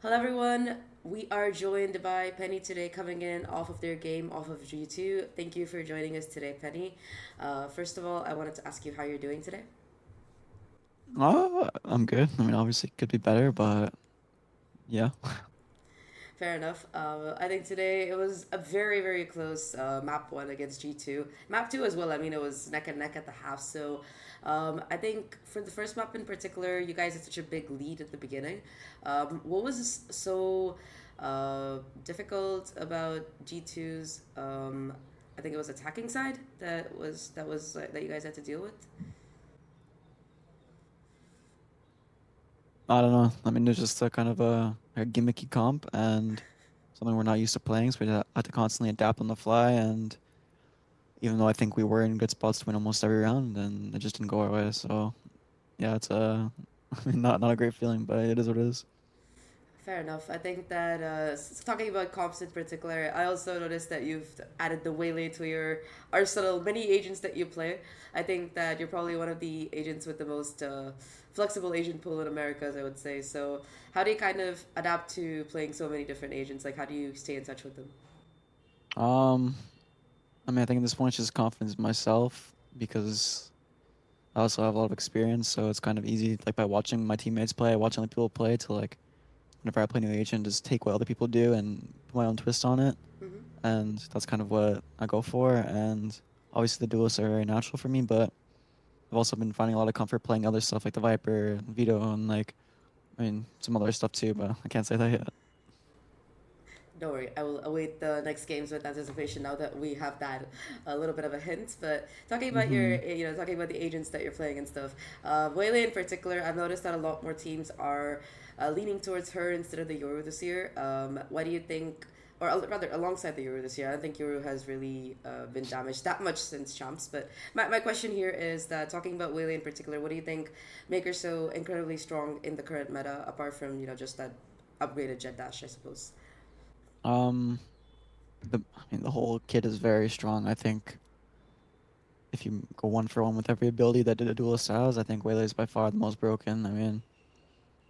Hello, everyone. We are joined by Penny today, coming in off of their game, off of G2. Thank you for joining us today, Penny. First of all, I wanted to ask you how you're doing today. I'm good. I mean, obviously, it could be better, but yeah. Fair enough. I think today it was a very, very close map one against G2. Map two as well. I mean, it was neck and neck at the half. So I think for the first map in particular, you guys had such a big lead at the beginning. What was so difficult about G2's? I think it was attacking side that you guys had to deal with. I don't know. I mean, there's just a kind of a gimmicky comp and something we're not used to playing, so we had to constantly adapt on the fly. And even though I think we were in good spots to win almost every round, and it just didn't go our way. So yeah, it's I mean, not a great feeling, but it is what it is. Fair enough. I think that talking about comps in particular, I also noticed that you've added the Waylay to your arsenal, many agents that you play. I think that you're probably one of the agents with the most flexible agent pool in Americas, I would say. So, how do you kind of adapt to playing so many different agents? Like, how do you stay in touch with them? Um, I mean, I think at this point it's just confidence in myself because I also have a lot of experience, so it's kind of easy, like by watching my teammates play, watching other people play, to like whenever I play new agent, just take what other people do and put my own twist on it. Hmm. And that's kind of what I go for. And obviously the duelists are very natural for me, but I've also been finding a lot of comfort playing other stuff like the Viper, Vito, and like I mean some other stuff too, but I can't say that yet. Don't worry, I will await the next games with anticipation now that we have that a little bit of a hint. But talking about Hmm. talking about the agents that you're playing and stuff, Waylay in particular, I've noticed that a lot more teams are leaning towards her instead of the Yoru this year. Why do you think, or rather, alongside the Yoru this year? I don't think Yoru has really been damaged that much since Champs. But my question here is that talking about Waylay in particular, what do you think make her so incredibly strong in the current meta, apart from just that upgraded Jet Dash, I suppose? Um, I mean the whole kit is very strong. I think if you go one for one with every ability that a duelist has, I think Waylay is by far the most broken. I mean,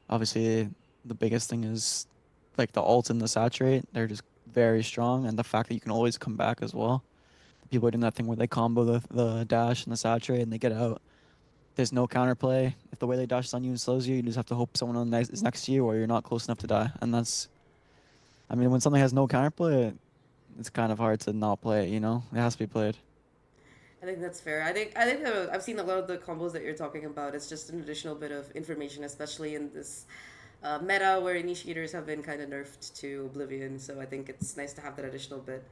obviously the biggest thing is like the ult and the saturate. They're just very strong, and the fact that you can always come back as well. People are doing that thing where they combo the dash and the saturate and they get out. There's no counterplay. If the way they dash on you and slows you, you just have to hope someone on next is next to you or you're not close enough to die. And that's, I mean, when something has no counterplay, it's kind of hard to not play it, you know? It has to be played. I think that's fair. I think I've seen a lot of the combos that you're talking about. It's just an additional bit of information, especially in this meta where initiators have been kind of nerfed to oblivion. So I think it's nice to have that additional bit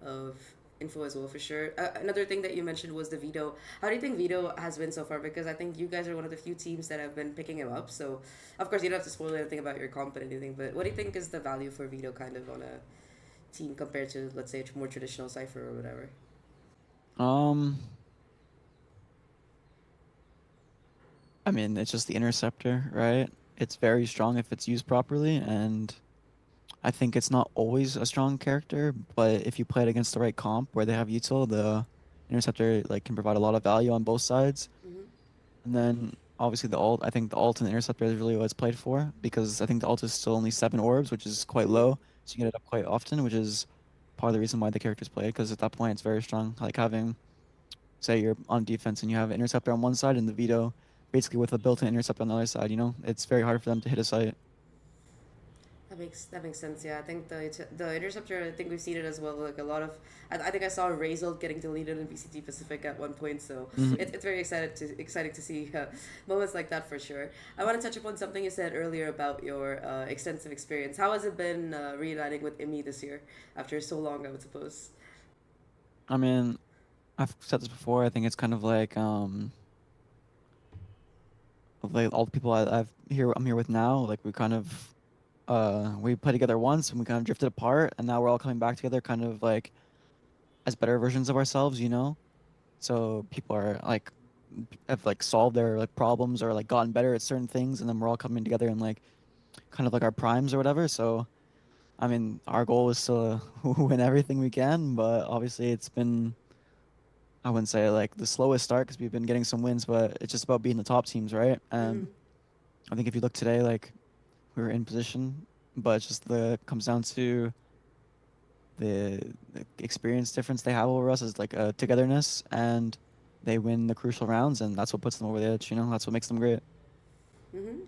of info as well for sure. Another thing that you mentioned was the Vito. How do you think Vito has been so far? Because I think you guys are one of the few teams that have been picking him up. So of course you don't have to spoil anything about your comp and anything. But what do you think is the value for Vito kind of on a team compared to let's say a more traditional Cipher or whatever? Um, I mean, it's just the interceptor, right? It's very strong if it's used properly, and I think it's not always a strong character, but if you play it against the right comp where they have util, the interceptor like can provide a lot of value on both sides. Mm-hmm. And then obviously the ult, I think the ult and the interceptor is really what it's played for because I think the ult is still only 7 orbs, which is quite Mm-hmm. low. So you get it up quite often, which is part of the reason why the character's played because at that point it's very strong. Like having, say, you're on defense and you have an interceptor on one side and the veto basically with a built-in interceptor on the other side, you know, it's very hard for them to hit a site. That makes sense. Yeah, I think the interceptor. I think we've seen it as well. Like a lot of, I think I saw Razor getting deleted in VCT Pacific at one point. So Hmm. it's very exciting to see moments like that for sure. I want to touch upon something you said earlier about your extensive experience. How has it been reuniting with EMEA this year after so long? I would suppose. I mean, I've said this before. I think it's kind of like all the people I'm here with now. Like we kind of we played together once and we kind of drifted apart, and now we're all coming back together, kind of like as better versions of ourselves, you know? So people are like have like solved their like problems or like gotten better at certain things, and then we're all coming together in like kind of like our primes or whatever. So I mean, our goal is to win everything we can, but obviously it's been, I wouldn't say like the slowest start because we've been getting some wins, but it's just about beating the top teams, right? Mm-hmm. And I think if you look today, like we were in position but it's just the comes down to the experience difference they have over us is like a togetherness, and they win the crucial rounds, and that's what puts them over the edge. You know, that's what makes them great.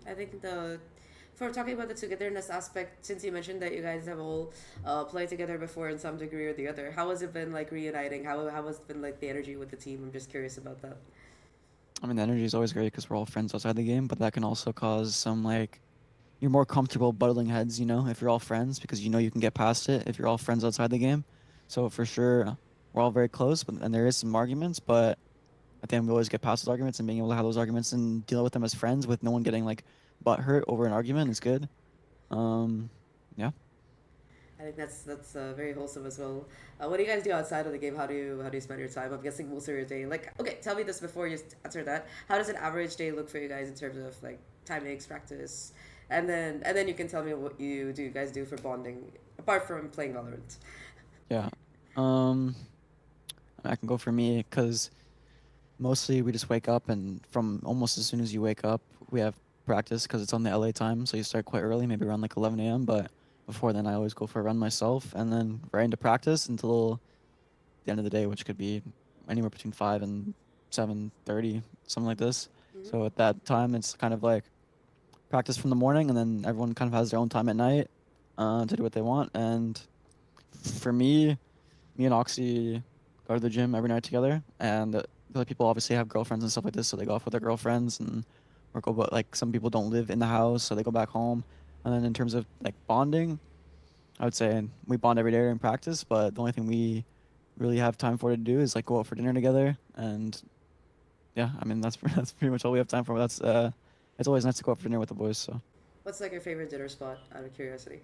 I think the for talking about the togetherness aspect, since you mentioned that you guys have all played together before in some degree or the other, how has it been like reuniting? How has it been like the energy with the team? I'm just curious about that. I mean, the energy is always great because we're all friends outside the game, but that can also cause some like you're more comfortable butting heads, you know, if you're all friends because you know you can get past it if you're all friends outside the game. So for sure, we're all very close, but and there is some arguments, but at the end we always get past those arguments and being able to have those arguments and deal with them as friends with no one getting like butt hurt over an argument is good. Um, yeah. I think that's very wholesome as well. What do you guys do outside of the game? How do you spend your time? I'm guessing most of your day. Like, okay, tell me this before you answer that. How does an average day look for you guys in terms of like timings, practice, and then you can tell me what you guys do for bonding apart from playing Valorant. Yeah. Um, I can go for me because mostly we just wake up and from almost as soon as you wake up, we have practice because it's on the LA time. So you start quite early, maybe around like 11 a.m. But before then, I always go for a run myself and then right into practice until the end of the day, which could be anywhere between 5 and 7:30, something like this. Mm-hmm. So at that time, it's kind of like practice from the morning, and then everyone kind of has their own time at night to do what they want. And for me and Oxy go to the gym every night together, and the other people obviously have girlfriends and stuff like this, so they go off with their girlfriends and or go. But like some people don't live in the house, so they go back home. And then in terms of like bonding, I would say we bond every day in practice, but the only thing we really have time for to do is like go out for dinner together. And yeah, I mean that's that's pretty much all we have time for. That's it's always nice to go out for dinner with the boys. So What's like your favorite dinner spot? Out of curiosity.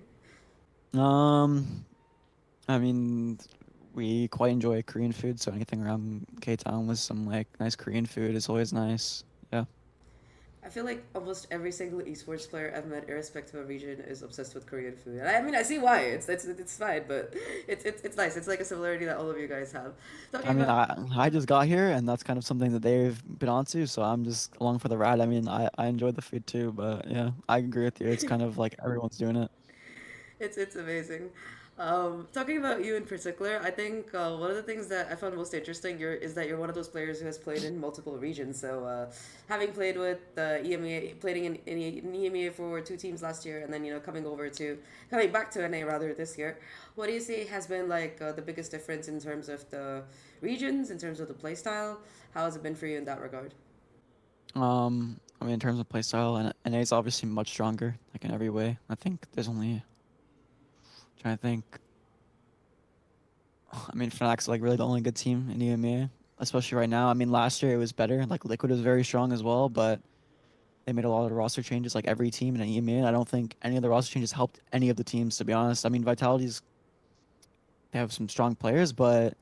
um, I mean we quite enjoy Korean food, so anything around K Town with some like nice Korean food is always nice. Yeah. I feel like almost every single esports player I've met, irrespective of region, is obsessed with Korean food. And I mean, I see why. It's fine, but it's nice. It's like a similarity that all of you guys have. Talking I mean, about I just got here, and that's kind of something that they've been onto, so I'm just along for the ride. I mean, I enjoy the food too, but yeah, I agree with you. It's kind of like everyone's doing it. it's amazing. Talking about you in particular, I think one of the things that I found most interesting is that you're one of those players who has played in multiple regions. So, having played with the EMEA, playing in EMEA for two teams last year, and then coming back to NA rather this year, what do you say has been like the biggest difference in terms of the regions, in terms of the play style? How has it been for you in that regard? I mean, in terms of play style, and NA is obviously much stronger, like in every way. I think there's only trying to think. I mean, Fnatic's like really the only good team in EMEA, especially right now. I mean, last year it was better. Like Liquid was very strong as well, but they made a lot of roster changes, like every team in EMEA. I don't think any of the roster changes helped any of the teams, to be honest. I mean, Vitality's they have some strong players, but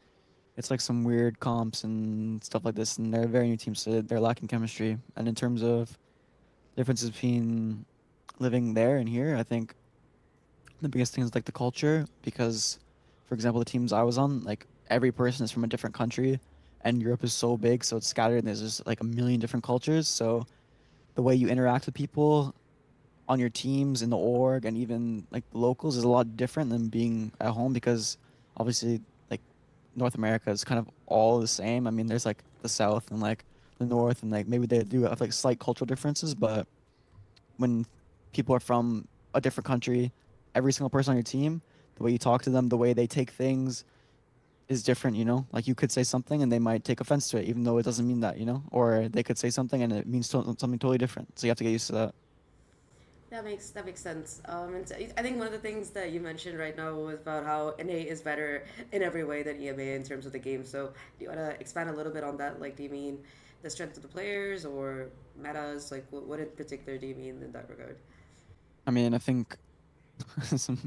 it's like some weird comps and stuff like this, and they're a very new team, so they're lacking chemistry. And in terms of differences between living there and here, I think the biggest thing is like the culture, because, for example, the teams I was on, like every person is from a different country, and Europe is so big, so it's scattered, and there's just like a million different cultures. So the way you interact with people on your teams in the org and even like the locals is a lot different than being at home because obviously like North America is kind of all the same. I mean, there's like the South and like the North and like maybe they do have like slight cultural differences, but when people are from a different country, every single person on your team, the way you talk to them, the way they take things is different, you know? Like you could say something and they might take offense to it, even though it doesn't mean that, you know? Or they could say something and it means something totally different. So you have to get used to that. That makes sense. And I think one of the things that you mentioned right now was about how NA is better in every way than EMEA in terms of the game. So do you want to expand a little bit on that? Like, do you mean the strength of the players or metas? Like, what in particular do you mean in that regard? I mean, I think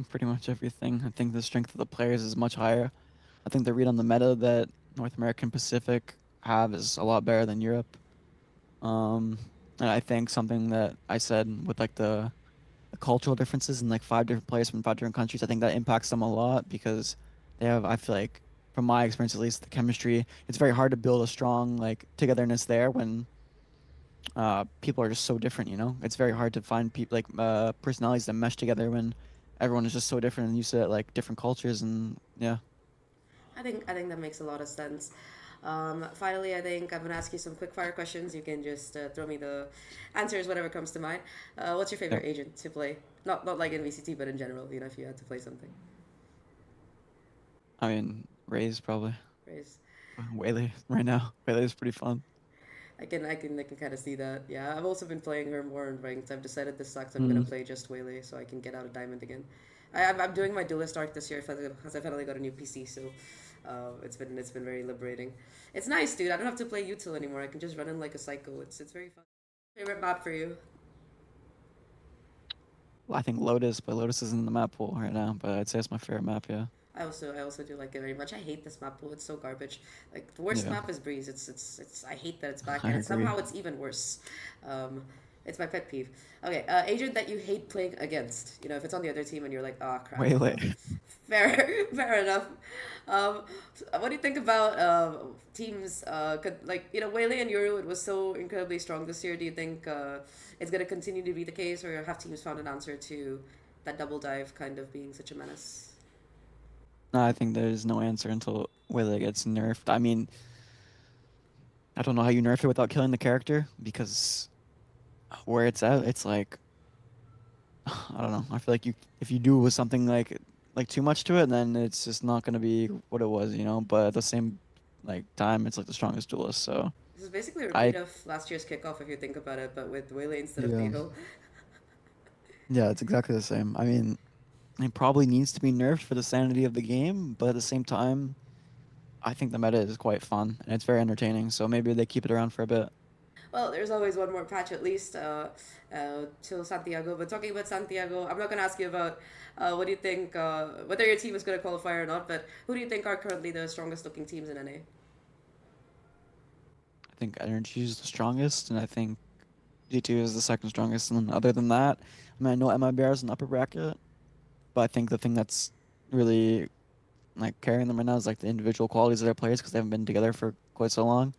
pretty much everything. I think the strength of the players is much higher. I think the read on the meta that North American Pacific have is a lot better than Europe. Um, and I think something that I said with like the cultural differences in like five different players from five different countries, I think that impacts them a lot because they have, I feel like, from my experience at least, the chemistry. It's very hard to build a strong like togetherness there when people are just so different. You know, it's very hard to find people like personalities that mesh together when everyone is just so different and used to like different cultures and yeah. I think that makes a lot of sense. Finally, I think I'm gonna ask you some quick fire questions. You can just throw me the answers, whatever comes to mind. What's your Yep. favorite agent to play? Not like in VCT, but in general. You know, if you had to play something. I mean, Ray's probably Raise. Waylay right now. Waylay is pretty fun. I can kind of see that. Yeah, I've also been playing her more in ranked. I've decided this sucks. I'm gonna Mm. play just Waylay so I can get out of diamond again. I'm doing my duelist arc this year because I finally got a new PC. So it's been very liberating. It's nice, dude. I don't have to play util anymore. I can just run in like a psycho. It's very fun. Favorite map for you? Well, I think Lotus, but Lotus is in the map pool right now. But I'd say it's my favorite map. Yeah. I also do like it very much. I hate this map pool. It's so garbage. Like the worst Yeah. map is Breeze. It's I hate that it's back I and agree. somehow it's even worse. Um, it's my pet peeve. Okay, agent that you hate playing against. You know, if it's on the other team and you're like, oh crap. Waylay. Fair, fair enough. What do you think about teams? Like you know, Whaley and Euro, it was so incredibly strong this year. Do you think it's gonna continue to be the case, or have teams found an answer to that double dive kind of being such a menace? No, I think there's no answer until Waylay gets nerfed. I mean, I don't know how you nerf it without killing the character because where it's at, it's like I don't know. I feel like you if you do with something like too much to it, then it's just not gonna be what it was, you know. But at the same like time, it's like the strongest duelist. So This is basically a I repeat of last year's kickoff if you think about it, but with Whaley instead of yeah Theo. yeah it's exactly the same. I mean, it probably needs to be nerfed for the sanity of the game, but at the same time, I think the meta is quite fun and it's very entertaining. So maybe they keep it around for a bit. Well, there's always one more patch at least till Santiago. But talking about Santiago, I'm not gonna ask you about what do you think whether your team is gonna qualify or not. But who do you think are currently the strongest looking teams in NA? I think Energy is the strongest, and I think G2 is the second strongest. And then other than that, I mean, I know MIBR is an upper bracket, but I think the thing that's really like carrying them right now is like the individual qualities of their players because they haven't been together for quite so long.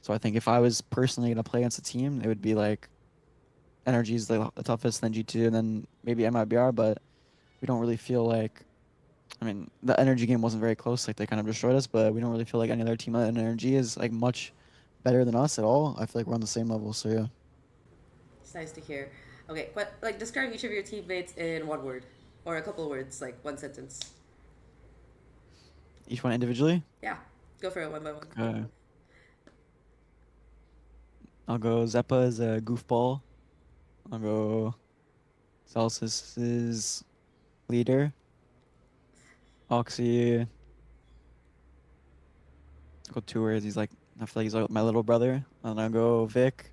So I think if I was personally gonna play against a team, it would be like Energy is the toughest, then G2, and then maybe MIBR. But we don't really feel like. I mean, the Energy game wasn't very close. Like they kind of destroyed us, but we don't really feel like any other team in Energy is like much better than us at all. I feel like we're on the same level. So yeah, It's nice to hear. Okay, but like describe each of your teammates in one word or a couple of words, like one sentence. each one individually. Yeah, go for it one by one. Okay. I'll go Zeppa as a goofball. I'll go Celsius is leader. Oxy, I'll go two words. He's like, I feel like he's like my little brother. And I'll go Vic,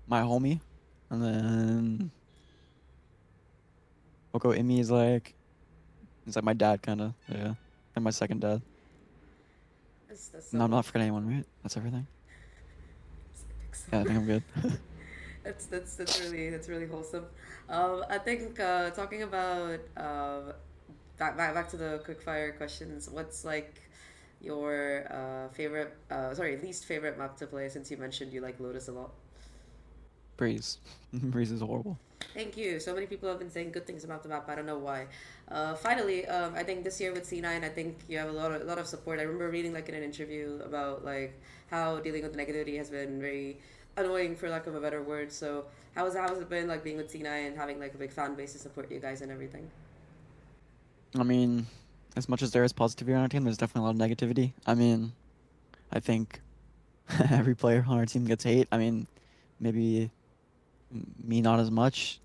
my homie. And then I'll go Imi is like, he's like my dad kind of. Yeah. And my second dad. That's No, I'm so. not forgetting anyone, right? That's everything. Yeah, I think I'm good. That's really wholesome. I think talking about back to the quickfire questions. What's like your favorite least favorite map to play since you mentioned you like Lotus a lot? Breeze. Breeze is horrible. Thank you. So many people have been saying good things about the map. I don't know why. Finally, I think this year with C9, I think you have a lot of support. I remember reading like in an interview about like how dealing with the negativity has been very annoying for lack of a better word. So how has it been like being with C9 and having like a big fan base to support you guys and everything? I mean, as much as there is positivity on our team, there's definitely a lot of negativity. I mean, I think every player on our team gets hate. I mean, maybe me not as much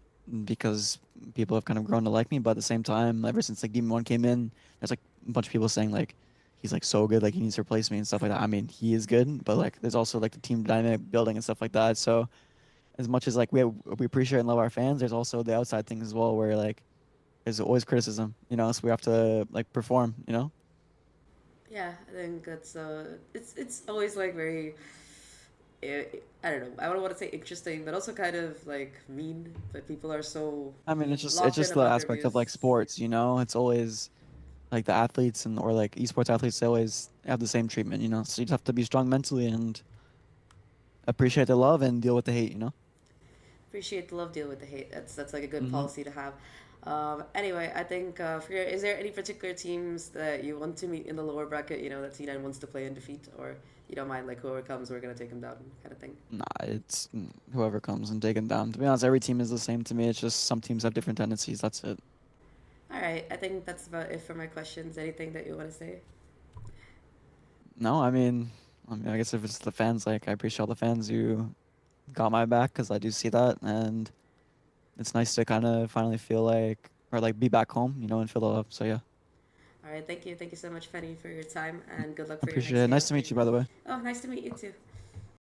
because people have kind of grown to like me. But at the same time, ever since like Demon One came in, there's like a bunch of people saying like he's like so good, like he needs to replace me and stuff like that. I mean, he is good, but like there's also like the team dynamic building and stuff like that. So as much as like we appreciate and love our fans, there's also the outside things as well where like there's always criticism, you know. So we have to like perform, you know. Yeah, I think that's it's always like very I don't know. I don't want to say interesting, but also kind of like mean. But people are so I mean, it's locked in just the about their aspect of like views. sports, you know. It's always like the athletes and or like esports athletes they always have the same treatment, you know. So you just have to be strong mentally and appreciate the love and deal with the hate, you know. Appreciate the love, deal with the hate. That's like a good Hmm. policy to have. Anyway, I think is there any particular teams that you want to meet in the lower bracket? You know that C9 wants to play and defeat, or you don't mind like whoever comes, we're gonna take them down, kind of thing. Nah, it's whoever comes and taken down. To be honest, every team is the same to me. It's just some teams have different tendencies. That's it. All right, I think that's about it for my questions. Anything that you want to say? No, I mean, I guess if it's the fans, like I appreciate all the fans who got my back because I do see that, and it's nice to kind of finally feel like or like be back home, and feel the love. So yeah, All right, thank you so much, Penny, for your time, I and good luck for your appreciate next it. game. Nice to meet you, by the way. Oh, nice to meet you too.